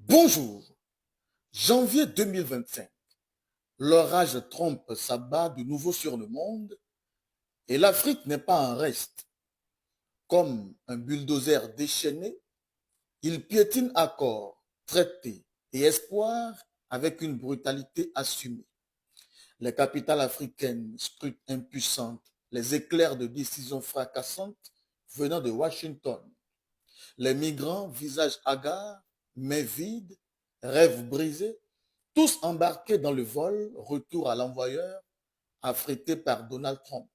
Bonjour, janvier 2025. L'orage Trump s'abat de nouveau sur le monde et l'Afrique n'est pas en reste. Comme un bulldozer déchaîné, il piétine accords, traités et espoirs avec une brutalité assumée. Les capitales africaines scrutent impuissantes les éclairs de décisions fracassantes venant de Washington. Les migrants, visages hagards, mains vides, rêves brisés, tous embarqués dans le vol retour à l'envoyeur affrété par Donald Trump.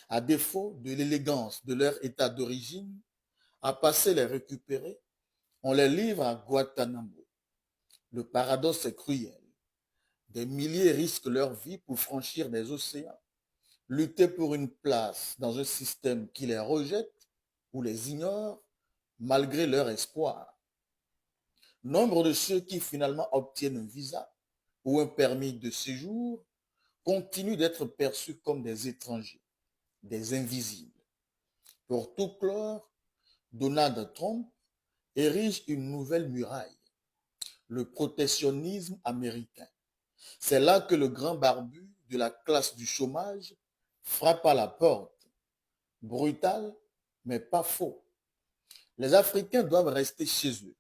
À défaut de l'élégance de leur état d'origine, à passer les récupérer, on les livre à Guantanamo. Le paradoxe est cruel. Des milliers risquent leur vie pour franchir des océans, lutter pour une place dans un système qui les rejette ou les ignore malgré leur espoir. Nombre de ceux qui finalement obtiennent un visa ou un permis de séjour continuent d'être perçus comme des étrangers, des invisibles. Pour tout clore, Donald Trump érige une nouvelle muraille, le protectionnisme américain. C'est là que le grand barbu de la classe du chômage frappe à la porte. Brutal, mais pas faux. Les Africains doivent rester chez eux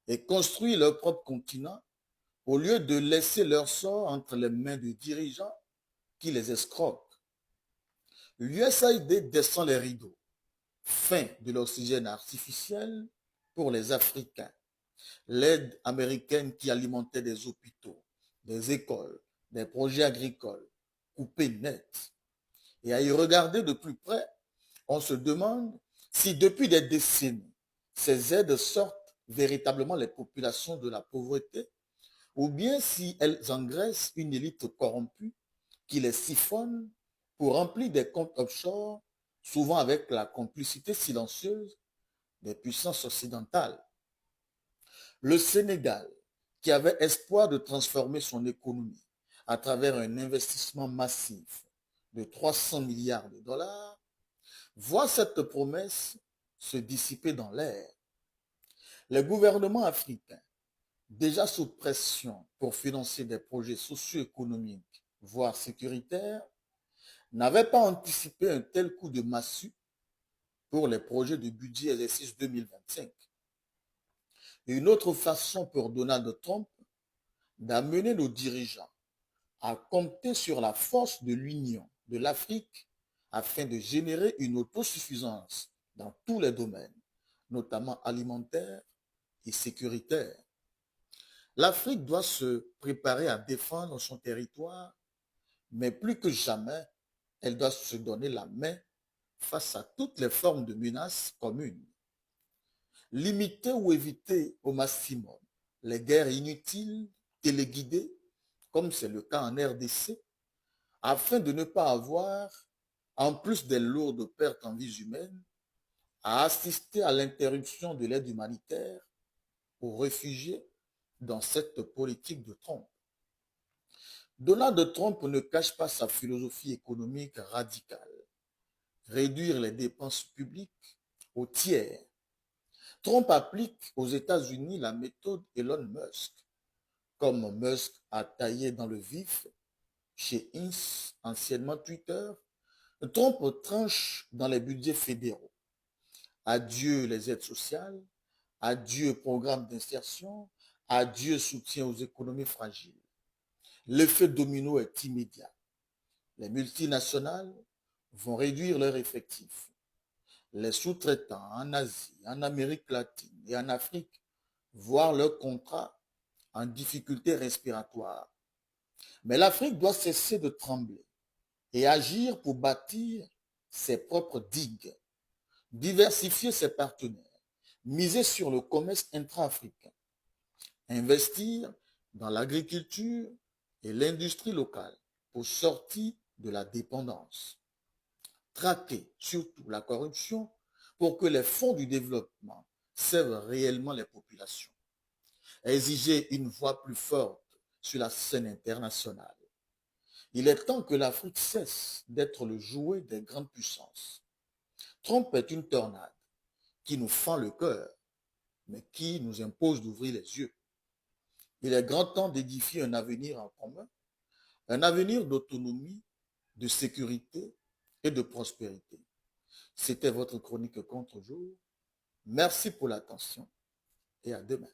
et construire leur propre continent au lieu de laisser leur sort entre les mains de dirigeants qui les escroquent. L'USAID descend les rideaux. Fin de l'oxygène artificiel pour les Africains. L'aide américaine qui alimentait des hôpitaux, des écoles, des projets agricoles, coupée net. Et à y regarder de plus près, on se demande si depuis des décennies, ces aides sortent véritablement les populations de la pauvreté ou bien si elles engraissent une élite corrompue qui les siphonne pour remplir des comptes offshore, souvent avec la complicité silencieuse des puissances occidentales. Le Sénégal, qui avait espoir de transformer son économie à travers un investissement massif de 300 milliards de dollars, voit cette promesse se dissiper dans l'air. Les gouvernements africains, déjà sous pression pour financer des projets socio-économiques, voire sécuritaires, n'avaient pas anticipé un tel coup de massue pour les projets de budget exercice 2025. Une autre façon pour Donald Trump d'amener nos dirigeants à compter sur la force de l'union de l'Afrique afin de générer une autosuffisance dans tous les domaines, notamment alimentaires et sécuritaires. L'Afrique doit se préparer à défendre son territoire, mais plus que jamais, elle doit se donner la main face à toutes les formes de menaces communes. Limiter ou éviter au maximum les guerres inutiles, téléguidées, comme c'est le cas en RDC, afin de ne pas avoir, en plus des lourdes pertes en vies humaines, à assister à l'interruption de l'aide humanitaire aux réfugiés dans cette politique de Trump. Donald Trump ne cache pas sa philosophie économique radicale. Réduire les dépenses publiques au tiers. Trump applique aux États-Unis la méthode Elon Musk. Comme Musk a taillé dans le vif chez Inc, anciennement Twitter, Trump tranche dans les budgets fédéraux. Adieu les aides sociales, adieu programme d'insertion, adieu soutien aux économies fragiles. L'effet domino est immédiat. Les multinationales vont réduire leurs effectifs. Les sous-traitants en Asie, en Amérique latine et en Afrique voient leurs contrats en difficulté respiratoire. Mais l'Afrique doit cesser de trembler et agir pour bâtir ses propres digues, diversifier ses partenaires, miser sur le commerce intra-africain, investir dans l'agriculture et l'industrie locale pour sortir de la dépendance. Traquer surtout la corruption pour que les fonds du développement servent réellement les populations. Exiger une voix plus forte sur la scène internationale. Il est temps que l'Afrique cesse d'être le jouet des grandes puissances. Trump est une tornade qui nous fend le cœur. mais qui nous impose d'ouvrir les yeux. Il est grand temps d'édifier un avenir en commun, un avenir d'autonomie, de sécurité et de prospérité. C'était votre chronique Contre-jour. Merci pour l'attention et à demain.